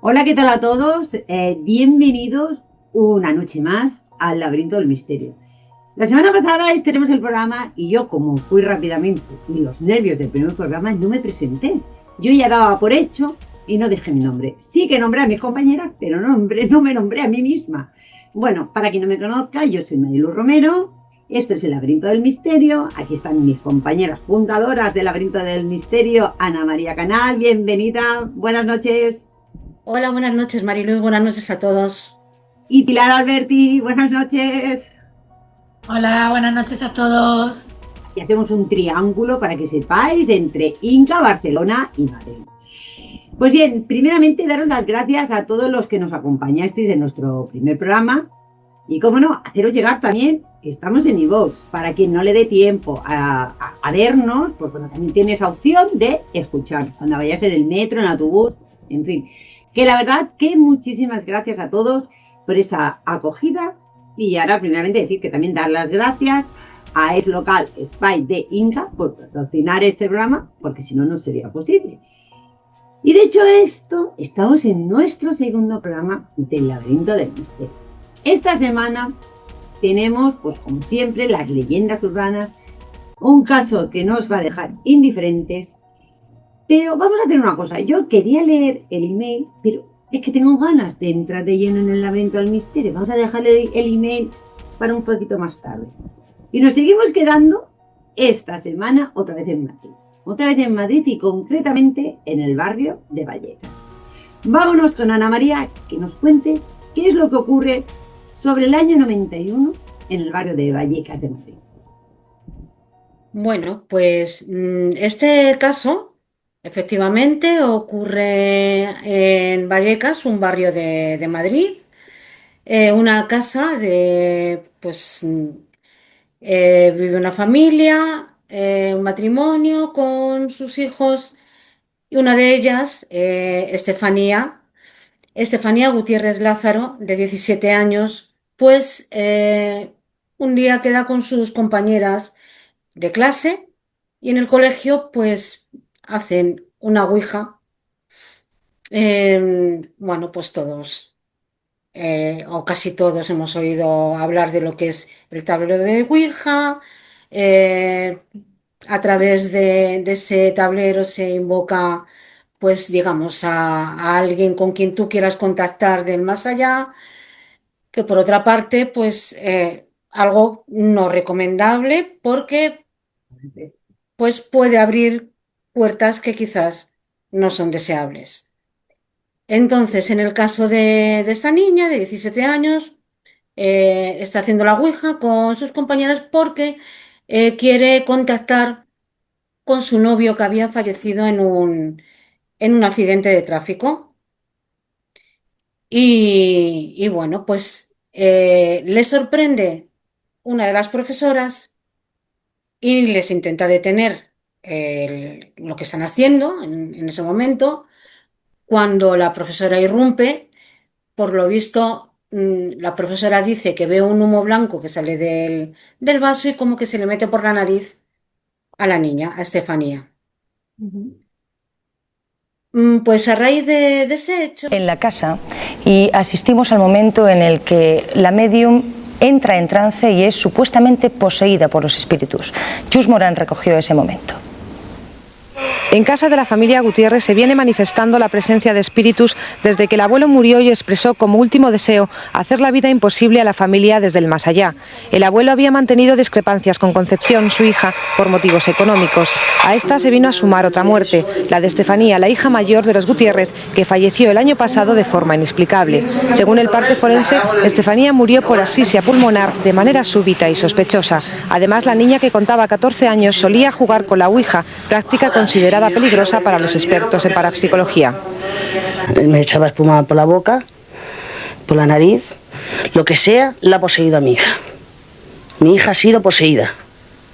Hola, ¿qué tal a todos? Bienvenidos una noche más al Laberinto del Misterio. La semana pasada tenemos el programa y yo, como fui rápidamente y los nervios del primer programa, no me presenté. Yo ya daba por hecho y no dije mi nombre. Sí que nombré a mis compañeras, pero no me nombré a mí misma. Bueno, para quien no me conozca, yo soy Marilu Romero. Esto es el Laberinto del Misterio. Aquí están mis compañeras fundadoras del Laberinto del Misterio, Ana María Canal. Bienvenida. Buenas noches. Hola, buenas noches, Marilu, y buenas noches a todos. Y Pilar Alberti, buenas noches. Hola, buenas noches a todos. Y hacemos un triángulo para que sepáis entre Inca, Barcelona y Madrid. Pues bien, primeramente daros las gracias a todos los que nos acompañasteis en nuestro primer programa. Y cómo no, haceros llegar también que estamos en iVoox. Para quien no le dé tiempo a vernos, pues bueno, también tiene esa opción de escuchar cuando vayas en el metro, en el autobús, en fin. Que la verdad que muchísimas gracias a todos por esa acogida. Y ahora primeramente decir que también dar las gracias a Es Local Spy de Inca por patrocinar este programa, porque si no, no sería posible. Y de hecho estamos en nuestro segundo programa del Laberinto del Misterio. Esta semana tenemos, pues como siempre, las leyendas urbanas, un caso que no os va a dejar indiferentes. Pero vamos a hacer una cosa, yo quería leer el email, pero es que tengo ganas de entrar de lleno en el Laberinto del Misterio. Vamos a dejarle el email para un poquito más tarde. Y nos seguimos quedando esta semana otra vez en Madrid. Otra vez en Madrid y concretamente en el barrio de Vallecas. Vámonos con Ana María que nos cuente qué es lo que ocurre sobre el año 91 en el barrio de Vallecas de Madrid. Bueno, pues este caso efectivamente ocurre en Vallecas, un barrio de Madrid, una casa vive una familia, un matrimonio con sus hijos y una de ellas, Estefanía Gutiérrez Lázaro, de 17 años, pues un día queda con sus compañeras de clase y en el colegio pues hacen una ouija. Bueno, pues todos o casi todos hemos oído hablar de lo que es el tablero de ouija. eh, a través de ese tablero se invoca pues digamos a alguien con quien tú quieras contactar del más allá, que por otra parte pues algo no recomendable porque pues puede abrir puertas que quizás no son deseables. Entonces, en el caso de esta niña de 17 años, está haciendo la ouija con sus compañeras porque quiere contactar con su novio que había fallecido en un accidente de tráfico. Y bueno, pues le sorprende una de las profesoras y les intenta detener lo que están haciendo en ese momento. Cuando la profesora irrumpe, por lo visto, la profesora dice que ve un humo blanco que sale del vaso y como que se le mete por la nariz a la niña, a Estefanía. Pues a raíz de ese hecho... En la casa y asistimos al momento en el que la medium entra en trance y es supuestamente poseída por los espíritus. Chus Morán recogió ese momento. En casa de la familia Gutiérrez se viene manifestando la presencia de espíritus desde que el abuelo murió y expresó como último deseo hacer la vida imposible a la familia desde el más allá. El abuelo había mantenido discrepancias con Concepción, su hija, por motivos económicos. A esta se vino a sumar otra muerte, la de Estefanía, la hija mayor de los Gutiérrez, que falleció el año pasado de forma inexplicable. Según el parte forense, Estefanía murió por asfixia pulmonar de manera súbita y sospechosa. Además, la niña, que contaba 14 años, solía jugar con la ouija, práctica considerada peligrosa para los expertos en parapsicología. Me echaba espuma por la boca, por la nariz, lo que sea, la ha poseído a mi hija. Mi hija ha sido poseída,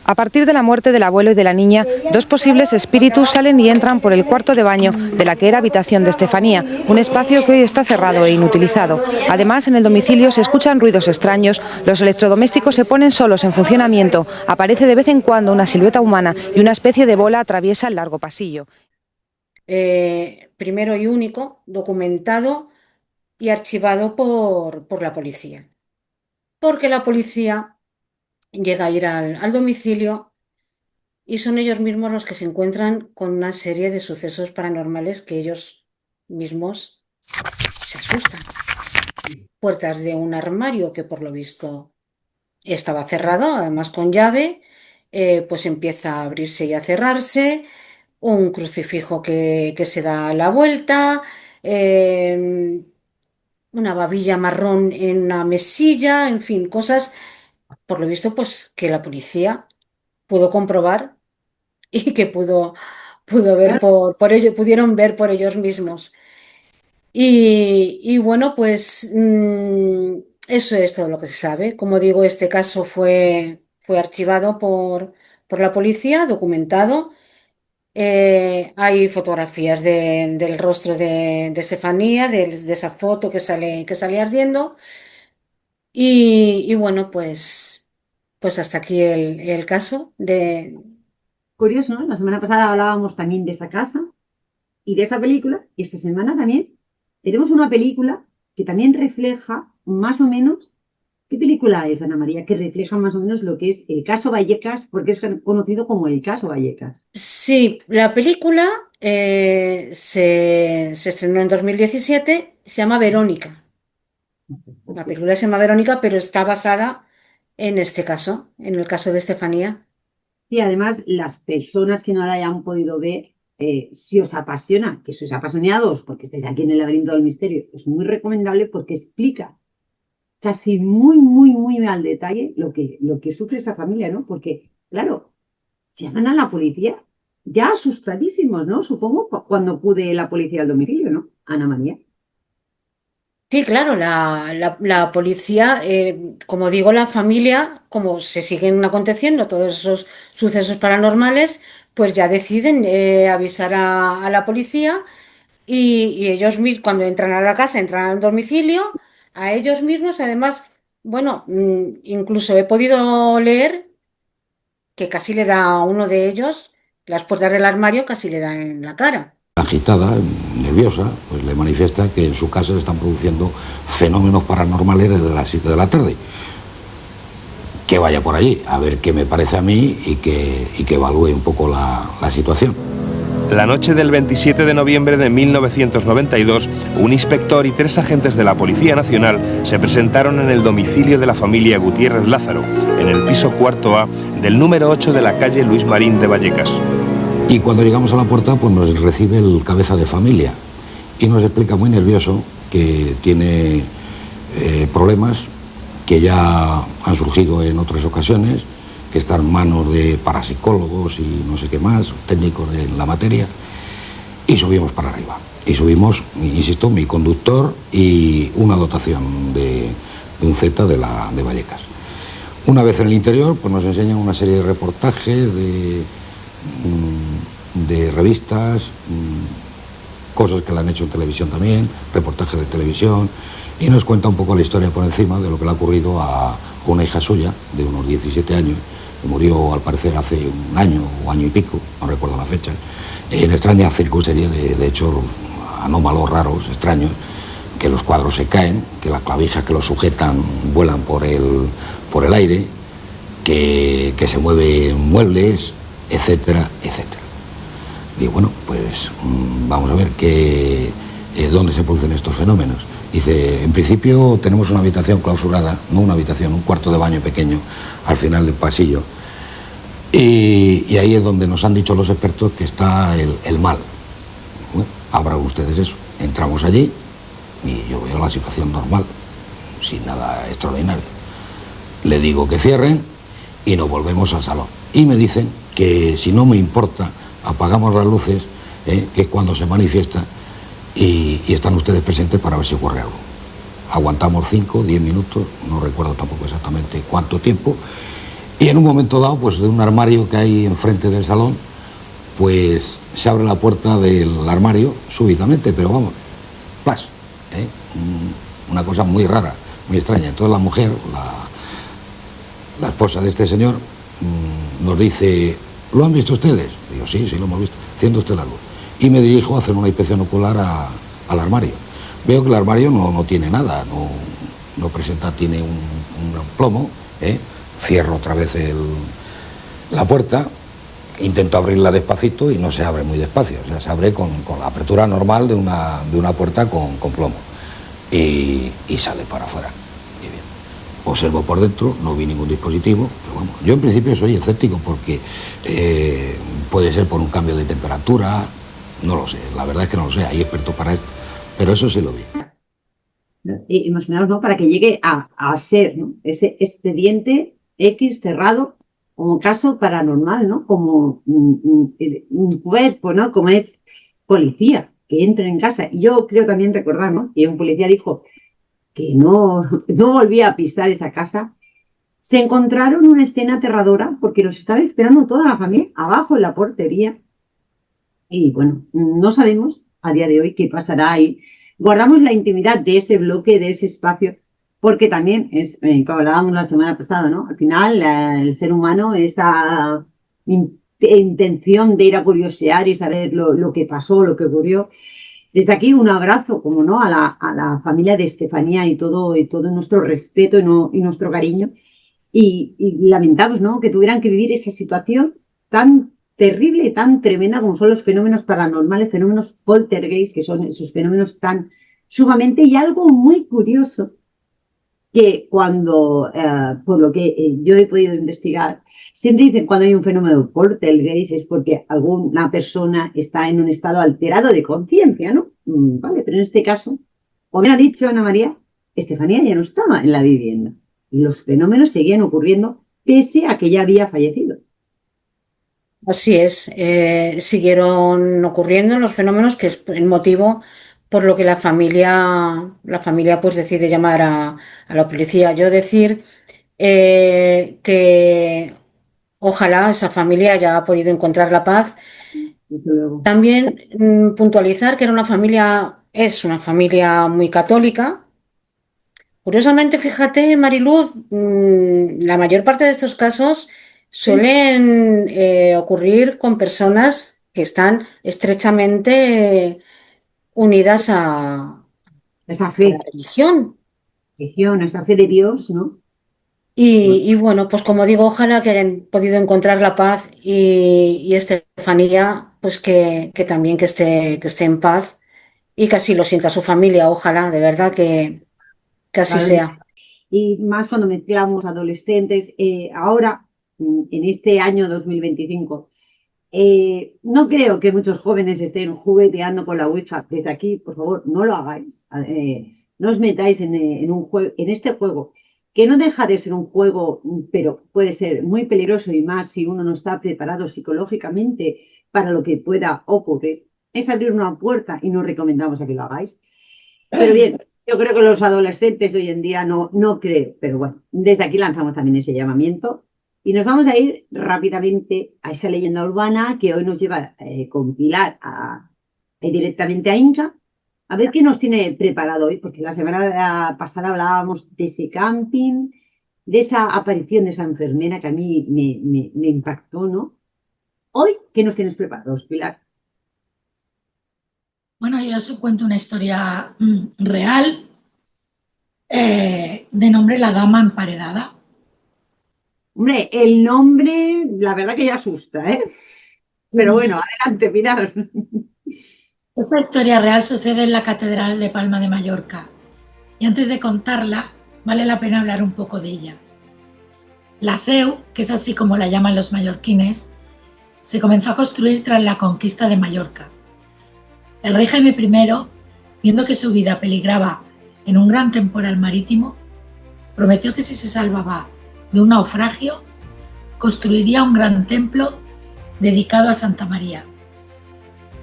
A partir de la muerte del abuelo y de la niña, dos posibles espíritus salen y entran por el cuarto de baño de la que era habitación de Estefanía, un espacio que hoy está cerrado e inutilizado. Además, en el domicilio se escuchan ruidos extraños, los electrodomésticos se ponen solos en funcionamiento, aparece de vez en cuando una silueta humana y una especie de bola atraviesa el largo pasillo. Primero y único, documentado y archivado por la policía. Porque la policía llega a ir al domicilio y son ellos mismos los que se encuentran con una serie de sucesos paranormales que ellos mismos se asustan. Puertas de un armario que por lo visto estaba cerrado, además con llave, pues empieza a abrirse y a cerrarse, un crucifijo que se da la vuelta, una babilla marrón en una mesilla, en fin, cosas, por lo visto, pues que la policía pudo comprobar y que pudo ver por ello, pudieron ver por ellos mismos. Y bueno, pues eso es todo lo que se sabe. Como digo, este caso fue archivado por la policía, documentado. Hay fotografías del rostro de Estefanía, de esa foto que sale ardiendo. Y bueno, pues hasta aquí el caso de... Curioso, ¿no? La semana pasada hablábamos también de esa casa y de esa película, y esta semana también tenemos una película que también refleja más o menos... ¿Qué película es, Ana María? Que refleja más o menos lo que es el caso Vallecas, porque es conocido como el caso Vallecas. Sí, la película se estrenó en 2017, se llama Verónica. La película se llama Verónica, pero está basada en este caso, en el caso de Estefanía. Y además, las personas que no la hayan podido ver, si os apasiona, que sois apasionados, porque estáis aquí en el laberinto del misterio, es muy recomendable porque explica casi muy al detalle lo que sufre esa familia, ¿no? Porque, claro, llaman a la policía ya asustadísimos, ¿no? Supongo cuando acude la policía al domicilio, ¿no? Ana María. Sí, claro, la policía, como digo, la familia, como se siguen aconteciendo todos esos sucesos paranormales, pues ya deciden avisar a la policía y ellos cuando entran a la casa, entran al domicilio, a ellos mismos, además, bueno, incluso he podido leer que casi le da a uno de ellos, las puertas del armario casi le dan en la cara. Agitada, nerviosa, pues le manifiesta que en su casa se están produciendo fenómenos paranormales desde las 7 de la tarde. Que vaya por allí, a ver qué me parece a mí y que evalúe un poco la situación. La noche del 27 de noviembre de 1992, un inspector y 3 agentes de la Policía Nacional se presentaron en el domicilio de la familia Gutiérrez Lázaro, en el piso cuarto A del número 8 de la calle Luis Marín de Vallecas. Y cuando llegamos a la puerta, pues nos recibe el cabeza de familia y nos explica muy nervioso que tiene problemas que ya han surgido en otras ocasiones, que están en manos de parapsicólogos y no sé qué más, técnicos de la materia, y subimos para arriba. Y subimos, insisto, mi conductor y una dotación de un Z de Vallecas. Una vez en el interior, pues nos enseñan una serie de reportajes, de revistas, cosas que le han hecho en televisión también, reportajes de televisión, y nos cuenta un poco la historia por encima de lo que le ha ocurrido a una hija suya de unos 17 años, que murió al parecer hace un año o año y pico, no recuerdo la fecha, en extrañas circunstancias de hechos anómalos, raros, extraños, que los cuadros se caen, que las clavijas que los sujetan vuelan por el aire, que se mueven muebles, etcétera, etcétera. Y bueno, pues vamos a ver dónde se producen estos fenómenos. Dice, en principio tenemos una habitación clausurada, no una habitación, un cuarto de baño pequeño al final del pasillo. Y ahí es donde nos han dicho los expertos que está el mal. Bueno, abran ustedes eso. Entramos allí y yo veo la situación normal, sin nada extraordinario. Le digo que cierren y nos volvemos al salón. Y me dicen que si no me importa, apagamos las luces, que es cuando se manifiesta, y están ustedes presentes para ver si ocurre algo. Aguantamos 5, 10 minutos, no recuerdo tampoco exactamente cuánto tiempo, Y en un momento dado, pues de un armario que hay enfrente del salón, pues se abre la puerta del armario súbitamente, pero vamos, plas, ¿eh? Una cosa muy rara, muy extraña. Entonces la mujer, la esposa de este señor, nos dice, ¿lo han visto ustedes? Digo, sí, lo hemos visto, enciende usted la luz. Y me dirijo a hacer una inspección ocular al armario. Veo que el armario no tiene nada, no presenta, tiene un plomo, ¿eh? Cierro otra vez la puerta, intento abrirla despacito y no se abre muy despacio, o sea, se abre con la apertura normal de una puerta con plomo y sale para afuera. Y bien, observo por dentro, no vi ningún dispositivo, pero bueno, yo en principio soy escéptico porque puede ser por un cambio de temperatura, no lo sé, la verdad es que no lo sé, hay expertos para esto, pero eso sí lo vi. Imaginaos, ¿no? Para que llegue a ser, ¿no? Ese expediente X cerrado como caso paranormal, ¿no? Como un cuerpo, ¿no? Como es policía que entra en casa. Y yo creo también recordar, ¿no? Que un policía dijo que no volvía a pisar esa casa. Se encontraron una escena aterradora porque los estaba esperando toda la familia abajo en la portería. Y bueno, no sabemos a día de hoy qué pasará ahí. Guardamos la intimidad de ese bloque, de ese espacio, porque también es, como hablábamos la semana pasada, ¿no? Al final, el ser humano, esa intención de ir a curiosear y saber lo que pasó, lo que ocurrió. Desde aquí un abrazo, como no, a la familia de Estefanía y todo nuestro respeto y nuestro cariño. Y lamentamos, ¿no? Que tuvieran que vivir esa situación tan terrible y tan tremenda como son los fenómenos paranormales, fenómenos poltergeist, que son esos fenómenos tan sumamente, y algo muy curioso, que cuando, por lo que yo he podido investigar, siempre dicen cuando hay un fenómeno poltergeist es porque alguna persona está en un estado alterado de conciencia, ¿no? Vale, pero en este caso, como me ha dicho Ana María, Estefanía ya no estaba en la vivienda y los fenómenos seguían ocurriendo pese a que ya había fallecido. Así es, siguieron ocurriendo los fenómenos, que es el motivo por lo que la familia pues decide llamar a la policía. Yo decir que ojalá esa familia haya podido encontrar la paz. Desde luego. También puntualizar que es una familia muy católica. Curiosamente, fíjate, Mariluz, la mayor parte de estos casos suelen ocurrir con personas que están estrechamente unidas a Esa la fe, religión. esa fe de Dios, ¿no? Y bueno, pues como digo, ojalá que hayan podido encontrar la paz y Estefanía, pues que también que esté en paz y que así lo sienta su familia, ojalá, de verdad que así Claro. sea. Y más cuando mezclamos adolescentes, ahora, en este año 2025, no creo que muchos jóvenes estén jugueteando con la Ouija. Desde aquí, por favor, no lo hagáis. No os metáis en este juego, que no deja de ser un juego, pero puede ser muy peligroso y más si uno no está preparado psicológicamente para lo que pueda ocurrir. Es abrir una puerta y no recomendamos a que lo hagáis. Pero bien, yo creo que los adolescentes de hoy en día no creo, pero bueno, desde aquí lanzamos también ese llamamiento y nos vamos a ir rápidamente a esa leyenda urbana que hoy nos lleva con Pilar directamente a Inca, a ver qué nos tiene preparado hoy, porque la semana pasada hablábamos de ese camping, de esa aparición de esa enfermera que a mí me impactó, ¿no? Hoy, ¿qué nos tienes preparados, Pilar? Bueno, yo os cuento una historia real de nombre La Dama Emparedada. Hombre, el nombre, la verdad que ya asusta, ¿eh? Pero bueno, adelante, Pilar. Esta historia real sucede en la Catedral de Palma de Mallorca. Y antes de contarla, vale la pena hablar un poco de ella. La Seu, que es así como la llaman los mallorquines, se comenzó a construir tras la conquista de Mallorca. El rey Jaime I, viendo que su vida peligraba en un gran temporal marítimo, prometió que si se salvaba de un naufragio, construiría un gran templo dedicado a Santa María.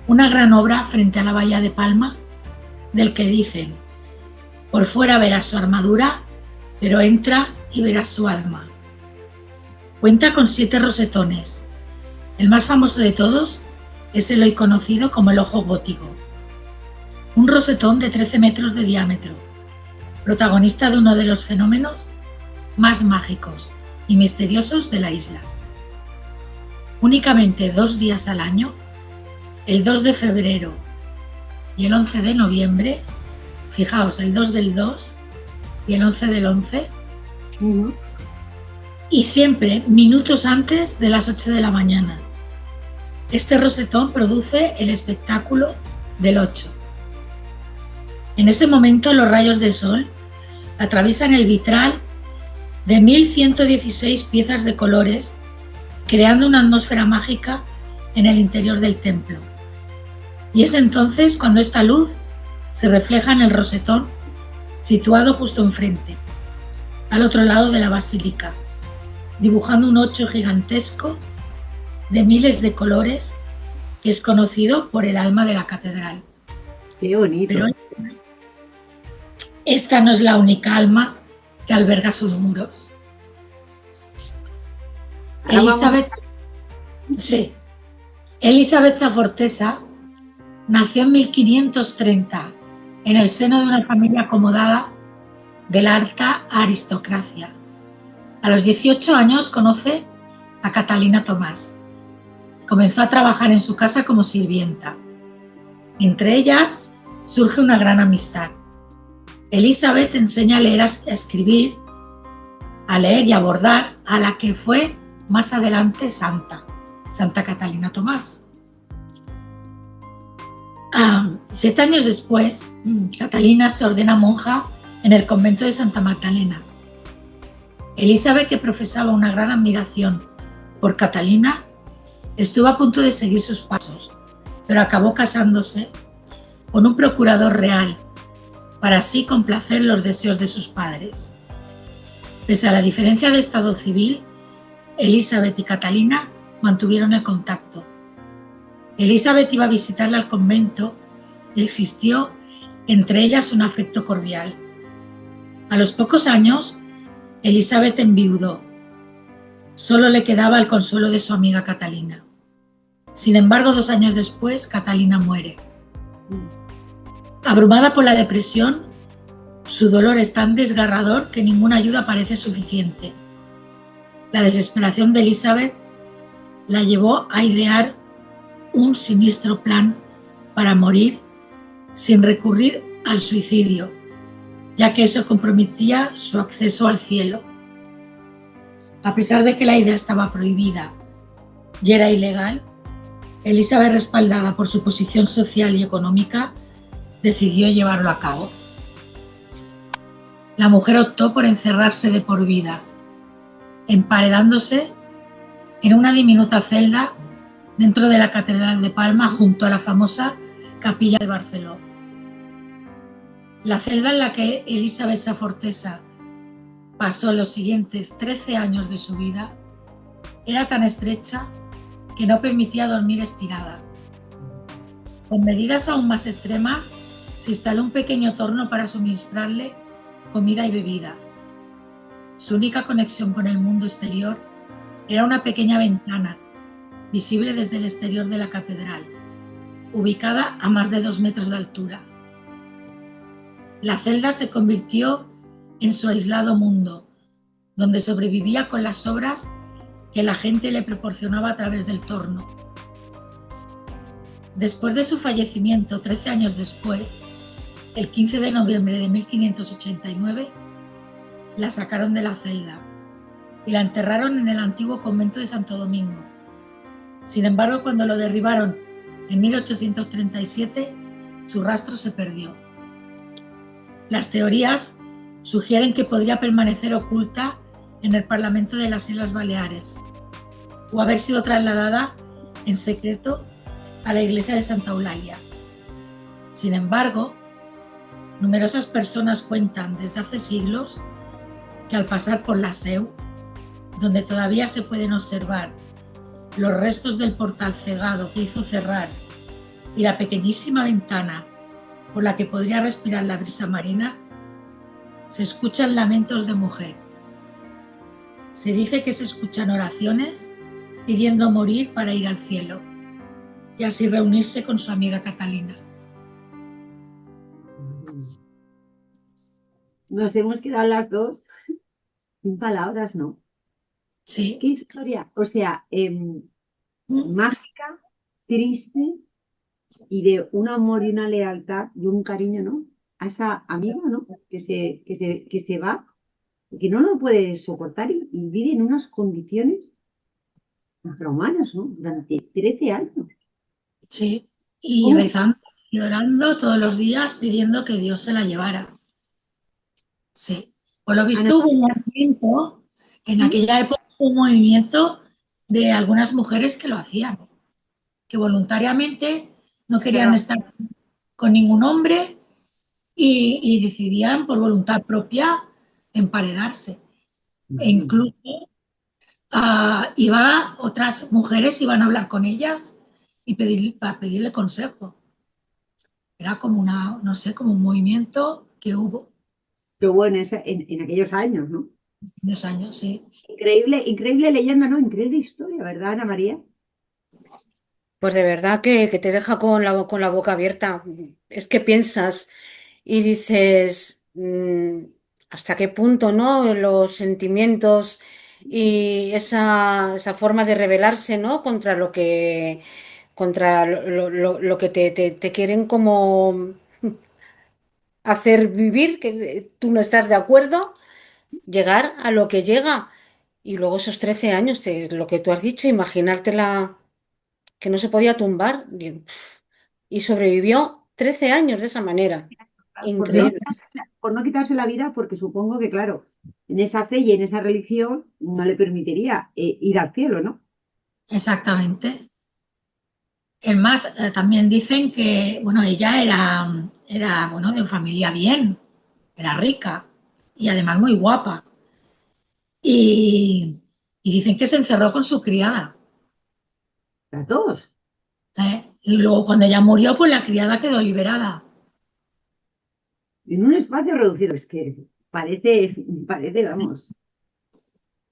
Una gran obra frente a la bahía de Palma, del que dicen: por fuera verás su armadura, pero entra y verás su alma. Cuenta con 7 rosetones. El más famoso de todos es el hoy conocido como el ojo gótico, un rosetón de 13 metros de diámetro, protagonista de uno de los fenómenos más mágicos y misteriosos de la isla. Únicamente 2 días al año, el 2 de febrero y el 11 de noviembre, fijaos, el 2 del 2 y el 11 del 11, y siempre minutos antes de las 8 de la mañana. Este rosetón produce el espectáculo del 8. En ese momento los rayos del sol atraviesan el vitral de 1116 piezas de colores, creando una atmósfera mágica en el interior del templo. Y es entonces cuando esta luz se refleja en el rosetón situado justo enfrente, al otro lado de la basílica, dibujando un 8 gigantesco de miles de colores que es conocido por el alma de la catedral. ¡Qué bonito! Pero esta no es la única alma que alberga sus muros. Elisabetta Fortesa nació en 1530 en el seno de una familia acomodada de la alta aristocracia. A los 18 años conoce a Catalina Tomás. Comenzó a trabajar en su casa como sirvienta. Entre ellas surge una gran amistad. Elizabeth enseña a leer, a escribir, a leer y a bordar a la que fue más adelante Santa Catalina Tomás. 7 años después, Catalina se ordena monja en el convento de Santa Magdalena. Elizabeth, que profesaba una gran admiración por Catalina, estuvo a punto de seguir sus pasos, pero acabó casándose con un procurador real para así complacer los deseos de sus padres. Pese a la diferencia de estado civil, Elizabeth y Catalina mantuvieron el contacto. Elizabeth iba a visitarla al convento y existió entre ellas un afecto cordial. A los pocos años, Elizabeth enviudó. Solo le quedaba el consuelo de su amiga Catalina. Sin embargo, 2 años después, Catalina muere. Abrumada por la depresión, su dolor es tan desgarrador que ninguna ayuda parece suficiente. La desesperación de Elizabeth la llevó a idear un siniestro plan para morir sin recurrir al suicidio, ya que eso comprometía su acceso al cielo. A pesar de que la idea estaba prohibida y era ilegal, Elizabeth, respaldada por su posición social y económica, decidió llevarlo a cabo. La mujer optó por encerrarse de por vida, emparedándose en una diminuta celda dentro de la Catedral de Palma junto a la famosa Capilla de Barceló. La celda en la que Elisabetta Fortesa pasó los siguientes 13 años de su vida era tan estrecha que no permitía dormir estirada. Con medidas aún más extremas, se instaló un pequeño torno para suministrarle comida y bebida. Su única conexión con el mundo exterior era una pequeña ventana, visible desde el exterior de la catedral, ubicada a más de 2 metros de altura. La celda se convirtió en su aislado mundo, donde sobrevivía con las sobras que la gente le proporcionaba a través del torno. Después de su fallecimiento, 13 años después, el 15 de noviembre de 1589, la sacaron de la celda y la enterraron en el antiguo convento de Santo Domingo. Sin embargo, cuando lo derribaron en 1837, su rastro se perdió. Las teorías sugieren que podría permanecer oculta en el Parlamento de las Islas Baleares o haber sido trasladada en secreto a la iglesia de Santa Eulalia. Sin embargo, numerosas personas cuentan desde hace siglos que al pasar por la Seu, donde todavía se pueden observar los restos del portal cegado que hizo cerrar y la pequeñísima ventana por la que podría respirar la brisa marina, se escuchan lamentos de mujer. Se dice que se escuchan oraciones pidiendo morir para ir al cielo y así reunirse con su amiga Catalina. Nos hemos quedado las dos sin palabras, ¿no? Sí. ¿Qué historia? O sea, mágica, triste y de un amor y una lealtad y un cariño, ¿no? A esa amiga, ¿no? Que se va, que no lo puede soportar y vive en unas condiciones infrahumanas, ¿no? Durante 13 años. Sí, y ¿Cómo? rezando, llorando todos los días pidiendo que Dios se la llevara. Sí, por lo Ana, visto hubo un movimiento, en aquella época hubo un movimiento de algunas mujeres que lo hacían, que voluntariamente no querían cerrado. estar con ningún hombre y decidían por voluntad propia emparedarse. E incluso otras mujeres iban a hablar con ellas y para pedirle consejo. Era como no sé, como un movimiento que hubo Qué bueno en aquellos años, ¿no? en los años, sí. Increíble, increíble leyenda, ¿no? Increíble historia, ¿verdad, Ana María? Pues de verdad que te deja con la boca abierta. Es que piensas y dices, ¿hasta qué punto, no? Los sentimientos y esa forma de rebelarse, ¿no? Contra lo que te quieren como hacer vivir, que tú no estás de acuerdo, llegar a lo que llega. Y luego esos 13 años, lo que tú has dicho, imaginártela que no se podía tumbar y sobrevivió 13 años de esa manera. Por no, Increíble. por no quitarse la vida, porque supongo que, claro, en esa fe y en esa religión no le permitiría ir al cielo, ¿no? Exactamente. Es más, también dicen que, bueno, ella bueno, de familia bien, era rica y además muy guapa. Y, y dicen que se encerró con su criada. Las dos. Y luego cuando ella murió, pues la criada quedó liberada. En un espacio reducido. Es que parece, vamos.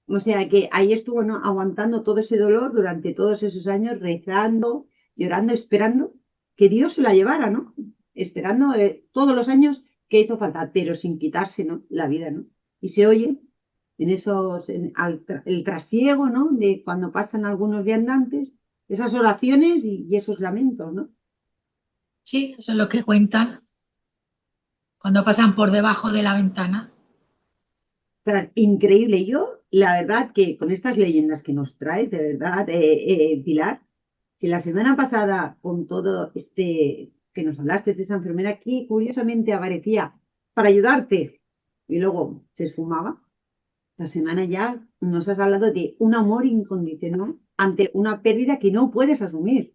O sea que ahí estuvo, ¿no? Aguantando todo ese dolor durante todos esos años, rezando, llorando, esperando que Dios se la llevara, ¿no? Esperando todos los años que hizo falta, pero sin quitarse, ¿no? La vida, ¿no? Y se oye en el trasiego, ¿no? De cuando pasan algunos viandantes, esas oraciones y esos lamentos, ¿no? Sí, eso es lo que cuentan cuando pasan por debajo de la ventana. Increíble. Yo, la verdad, que con estas leyendas que nos traes, de verdad, Pilar, si la semana pasada, con todo este que nos hablaste de esa enfermera aquí, curiosamente aparecía para ayudarte y luego se esfumaba, la semana ya nos has hablado de un amor incondicional ante una pérdida que no puedes asumir.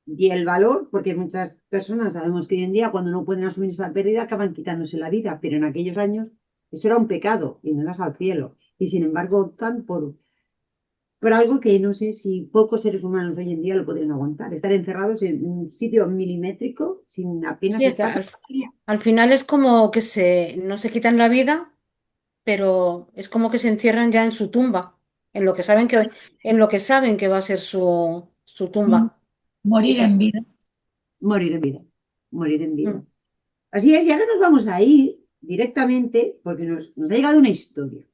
Y el valor, porque muchas personas sabemos que hoy en día cuando no pueden asumir esa pérdida acaban quitándose la vida, pero en aquellos años eso era un pecado y no eras al cielo. Y sin embargo optan por algo que no sé si pocos seres humanos hoy en día lo podrían aguantar. Estar encerrados en un sitio milimétrico sin apenas Sí, estar. al final es como que no se quitan la vida, pero es como que se encierran ya en su tumba, en lo que saben que va a ser su tumba. Morir en vida. Morir en vida. Morir en vida. Mm. Así es, y ahora nos vamos a ir directamente porque nos ha llegado una historia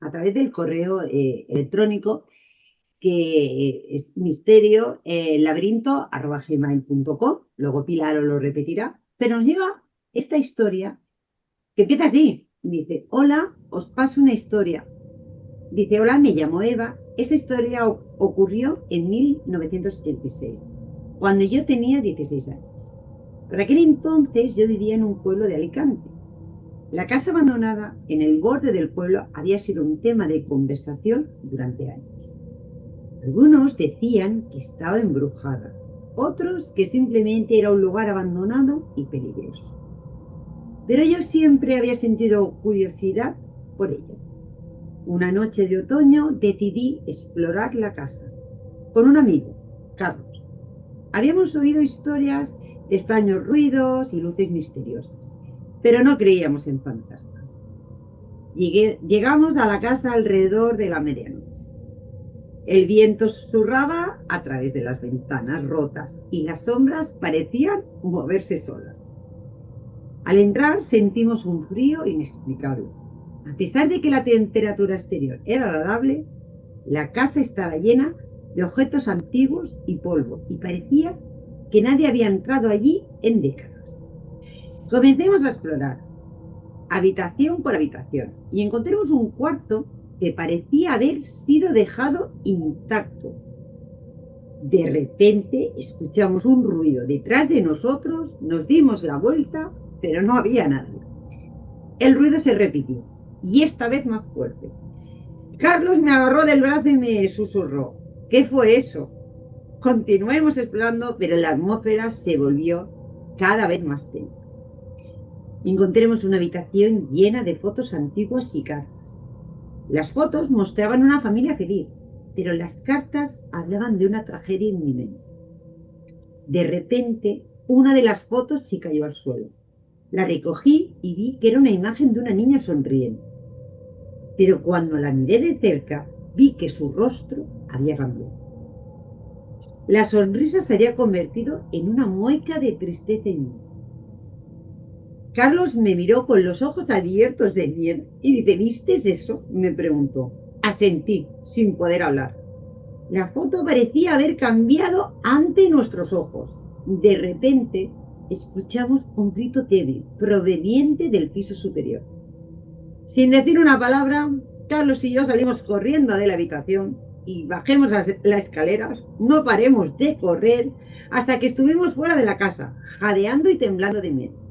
a través del correo electrónico que es misterio laberinto@gmail.com. Luego Pilar os lo repetirá, pero nos llega esta historia que empieza así. Dice, hola, os paso una historia. Dice, hola, me llamo Eva. Esta historia ocurrió en 1976, cuando yo tenía 16 años. Por aquel entonces yo vivía en un pueblo de Alicante. La casa abandonada en el borde del pueblo había sido un tema de conversación durante años. Algunos decían que estaba embrujada, otros que simplemente era un lugar abandonado y peligroso. Pero yo siempre había sentido curiosidad por ella. Una noche de otoño decidí explorar la casa con un amigo, Carlos. Habíamos oído historias de extraños ruidos y luces misteriosas, pero no creíamos en fantasmas. Llegamos a la casa alrededor de la medianoche. El viento susurraba a través de las ventanas rotas y las sombras parecían moverse solas. Al entrar sentimos un frío inexplicable. A pesar de que la temperatura exterior era agradable, la casa estaba llena de objetos antiguos y polvo y parecía que nadie había entrado allí en décadas. Comencemos a explorar, habitación por habitación, y encontramos un cuarto que parecía haber sido dejado intacto. De repente escuchamos un ruido detrás de nosotros, nos dimos la vuelta, pero no había nadie. El ruido se repitió, y esta vez más fuerte. Carlos me agarró del brazo y me susurró: ¿qué fue eso? Continuemos explorando, pero la atmósfera se volvió cada vez más tensa. Encontremos una habitación llena de fotos antiguas y cartas. Las fotos mostraban una familia feliz, pero las cartas hablaban de una tragedia inminente. De repente, una de las fotos se cayó al suelo. La recogí y vi que era una imagen de una niña sonriendo. Pero cuando la miré de cerca, vi que su rostro había cambiado. La sonrisa se había convertido en una mueca de tristeza y miedo. Carlos me miró con los ojos abiertos de miedo y dice: ¿vistes eso?, me preguntó. Asentí, sin poder hablar. La foto parecía haber cambiado ante nuestros ojos. De repente, escuchamos un grito débil, proveniente del piso superior. Sin decir una palabra, Carlos y yo salimos corriendo de la habitación y bajemos las escaleras. No paremos de correr hasta que estuvimos fuera de la casa, jadeando y temblando de miedo.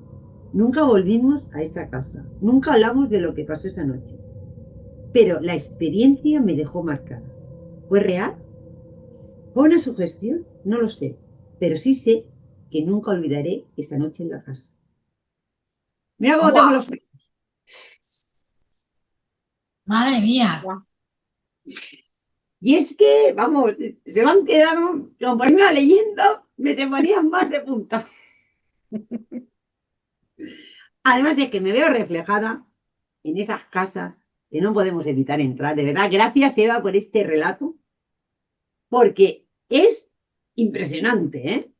Nunca volvimos a esa casa, nunca hablamos de lo que pasó esa noche. Pero la experiencia me dejó marcada. ¿Fue real? ¿Fue una sugestión? No lo sé, pero sí sé que nunca olvidaré esa noche en la casa. Mira cómo tengo los... Madre mía. Y es que, vamos, se me han quedado, conforme iba leyendo, me se ponían más de punta. Además es que me veo reflejada en esas casas que no podemos evitar entrar. De verdad, gracias, Eva, por este relato, porque es impresionante, ¿eh?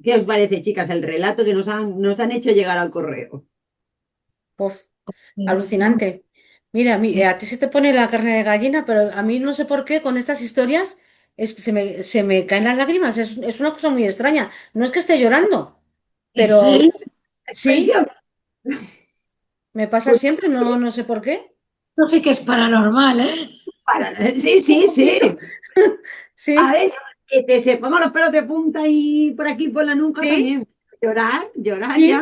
¿Qué os parece, chicas, el relato que nos han hecho llegar al correo? Uf, alucinante. Mira, a ti se te pone la carne de gallina, pero a mí no sé por qué con estas historias se me caen las lágrimas. Es una cosa muy extraña. No es que esté llorando, pero Sí, sí, me pasa Pues, siempre, no sé por qué. no sé qué es paranormal, ¿eh? sí, sí, sí. A Sí, ver, que se pongan los pelos de punta y por aquí por la nuca sí, también. Llorar ya. sí.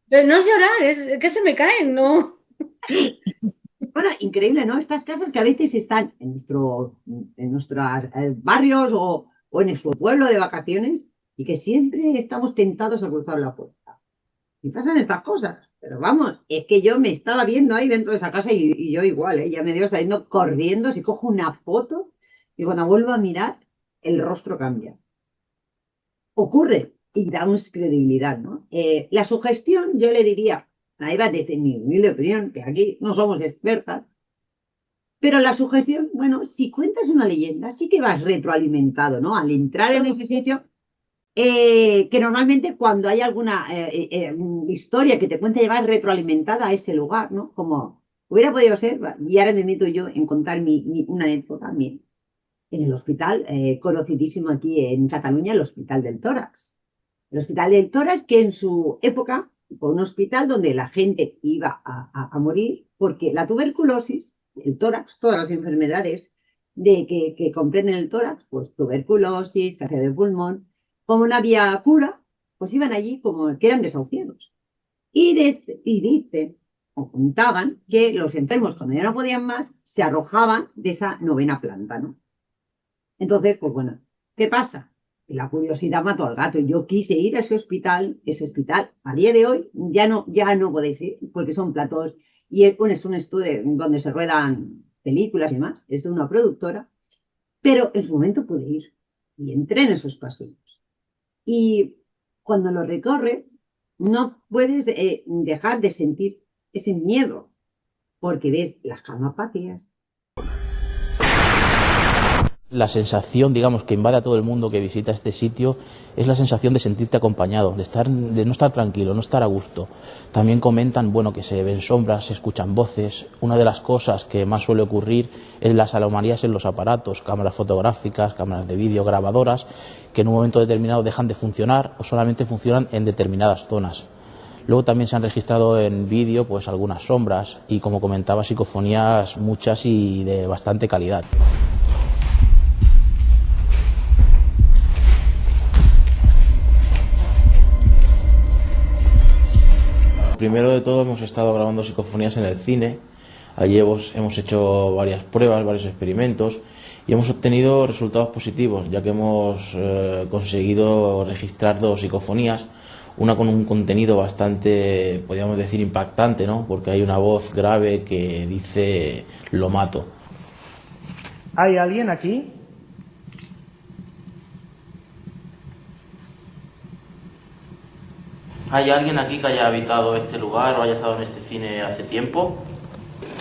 Pero no es llorar, es que se me caen, ¿no? Bueno, increíble, ¿no? Estas casas que a veces están en nuestros barrios o en nuestro pueblo de vacaciones y que siempre estamos tentados a cruzar la puerta. Y pasan estas cosas. Pero vamos, es que yo me estaba viendo ahí dentro de esa casa y yo igual, ¿eh? Ya me veo saliendo corriendo, si cojo una foto y cuando vuelvo a mirar, el rostro cambia. Ocurre y damos credibilidad, ¿no? La sugestión, yo le diría, ahí va desde mi humilde opinión, que aquí no somos expertas, pero la sugestión, bueno, si cuentas una leyenda, sí que vas retroalimentado, ¿no? Al entrar en ese sitio, que normalmente cuando hay alguna historia que te cuente, vas retroalimentada a ese lugar, ¿no? Como hubiera podido ser, y ahora me meto yo en contar una anécdota también. En el hospital, conocidísimo aquí en Cataluña, el Hospital del Tórax. El Hospital del Tórax, que en su época fue un hospital donde la gente iba a morir porque la tuberculosis, el tórax, todas las enfermedades que comprenden el tórax, pues tuberculosis, cáncer de pulmón, como no había cura, pues iban allí como que eran desahuciados. Y dicen, o contaban, que los enfermos, cuando ya no podían más, se arrojaban de esa novena planta, ¿no? Entonces, pues bueno, ¿qué pasa? La curiosidad mató al gato. Yo quise ir a ese hospital a día de hoy ya no podéis ir porque son platos y es un estudio donde se ruedan películas y demás, es de una productora, pero en su momento pude ir y entré en esos pasillos. Y cuando lo recorres, no puedes dejar de sentir ese miedo, porque ves las calmas vacías. La sensación, digamos, que invade a todo el mundo que visita este sitio es la sensación de sentirte acompañado, de no estar tranquilo, no estar a gusto. También comentan, bueno, que se ven sombras, se escuchan voces. Una de las cosas que más suele ocurrir es las anomalías en los aparatos, cámaras fotográficas, cámaras de vídeo, grabadoras, que en un momento determinado dejan de funcionar o solamente funcionan en determinadas zonas. Luego también se han registrado en vídeo pues algunas sombras y, como comentaba, psicofonías muchas y de bastante calidad. Primero de todo hemos estado grabando psicofonías en el cine. Allí hemos hecho varias pruebas, varios experimentos y hemos obtenido resultados positivos, ya que hemos conseguido registrar 2 psicofonías, una con un contenido bastante, podríamos decir, impactante, ¿no? Porque hay una voz grave que dice "lo mato". ¿Hay alguien aquí? ¿Hay alguien aquí que haya habitado este lugar o haya estado en este cine hace tiempo?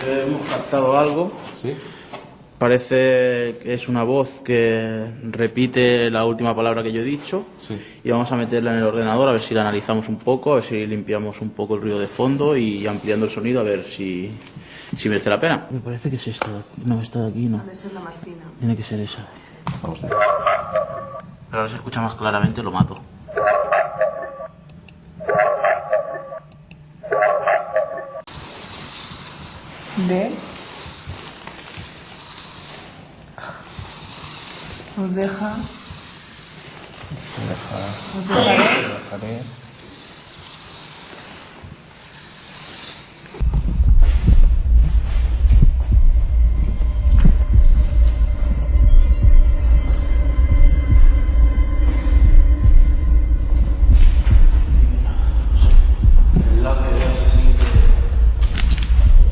Hemos captado algo. ¿Sí? Parece que es una voz que repite la última palabra que yo he dicho. Sí. Y vamos a meterla en el ordenador a ver si la analizamos un poco, a ver si limpiamos un poco el ruido de fondo y ampliando el sonido a ver si merece la pena. Me parece que es esta de aquí. No, esta de aquí no. Debe ser la más fina. Tiene que ser esa. Vamos a ver. Pero ahora se escucha más claramente, "lo mato". ¿Ve? Os deja. Os dejaré.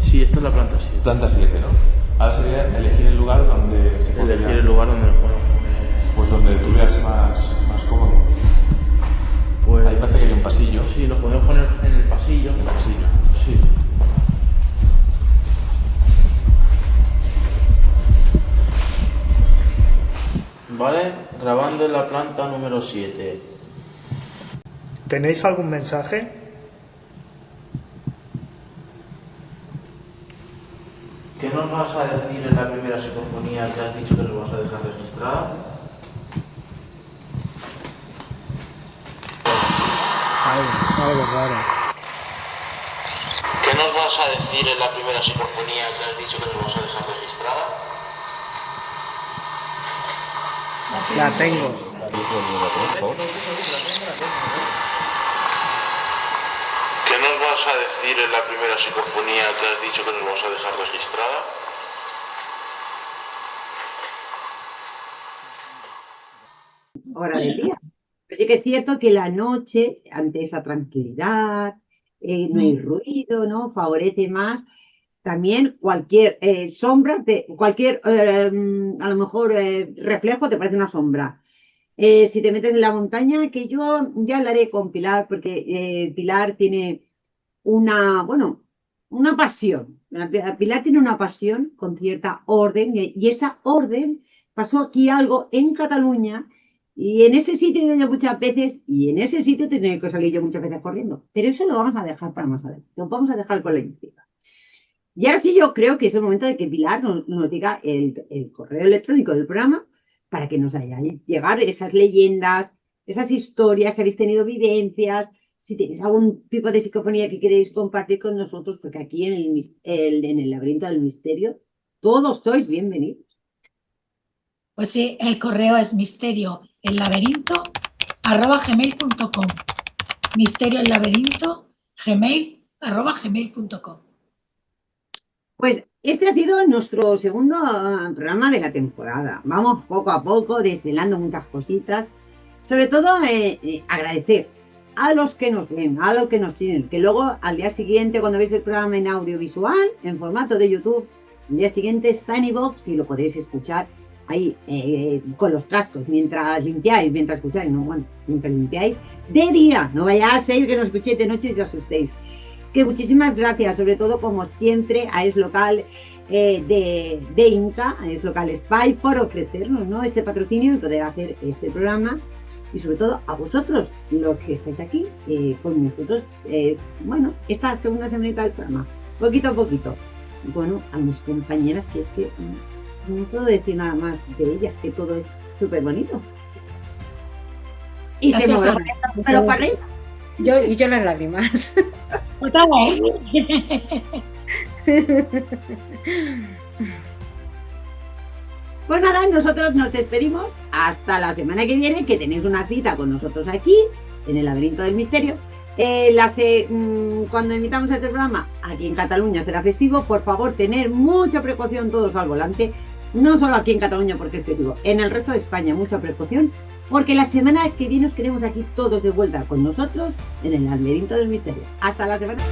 Sí, esta es la planta 7. Planta 7, ¿no? Ahora sería elegir el lugar donde se podría... Elegir el lugar donde nos podemos poner... Pues donde tú veas más cómodo. Pues... Ahí parece que hay un pasillo. Sí, lo podemos poner en el pasillo. En el pasillo. Sí. Vale, grabando en la planta número 7. ¿Tenéis algún mensaje? ¿Qué nos vas a decir en la primera psicofonía que has dicho que nos vas a dejar registrada? Algo raro. ¿Qué nos vas a decir en la primera psicofonía que has dicho que nos vas a dejar registrada? La tengo. ¿Qué nos vas a decir en la primera psicofonía que has dicho que nos vas a dejar registrada? Hora del día. Pero sí que es cierto que la noche, ante esa tranquilidad, no hay ruido, ¿no? Favorece más. También cualquier sombra, cualquier, a lo mejor, reflejo te parece una sombra. Si te metes en la montaña, que yo ya hablaré con Pilar, porque Pilar tiene una pasión. Pilar tiene una pasión con cierta orden, y esa orden pasó aquí algo en Cataluña, y en ese sitio he ido yo muchas veces, y en ese sitio he tenido que salir yo muchas veces corriendo. Pero eso lo vamos a dejar para más adelante. Lo vamos a dejar con la intriga. Y ahora sí, yo creo que es el momento de que Pilar nos diga el correo electrónico del programa para que nos hagáis llegar esas leyendas, esas historias, si habéis tenido vivencias, si tenéis algún tipo de psicofonía que queréis compartir con nosotros, porque aquí en el laberinto del misterio todos sois bienvenidos. Pues sí, el correo es misterioellaberinto@gmail.com. misterioellaberinto@gmail.com. Pues este ha sido nuestro segundo programa de la temporada. Vamos poco a poco desvelando muchas cositas. Sobre todo agradecer a los que nos ven, a los que nos siguen, que luego al día siguiente, cuando veis el programa en audiovisual, en formato de YouTube, al día siguiente está en iVoox y lo podéis escuchar ahí con los cascos, mientras limpiáis, mientras escucháis, no, bueno, mientras limpiáis, de día, no vaya a ser que nos escuchéis de noche y os asustéis. que muchísimas gracias, sobre todo como siempre a Es Local de Inca, a Es Local Spy, por ofrecernos, ¿no?, este patrocinio y poder hacer este programa, y sobre todo a vosotros, los que estáis aquí con nosotros, bueno, esta segunda semanita del programa, poquito a poquito. Bueno, a mis compañeras, que es que no puedo decir nada más de ellas, que todo es súper bonito. Y Gracias, se me pero para arriba. Yo las lágrimas. Pues nada, nosotros nos despedimos hasta la semana que viene, que tenéis una cita con nosotros aquí, en el Laberinto del Misterio. Cuando invitamos a este programa, aquí en Cataluña será festivo. Por favor, tener mucha precaución todos al volante, no solo aquí en Cataluña porque es festivo, en el resto de España mucha precaución, porque la semana que viene os queremos aquí todos de vuelta con nosotros en el Laberinto del Misterio. Hasta la semana.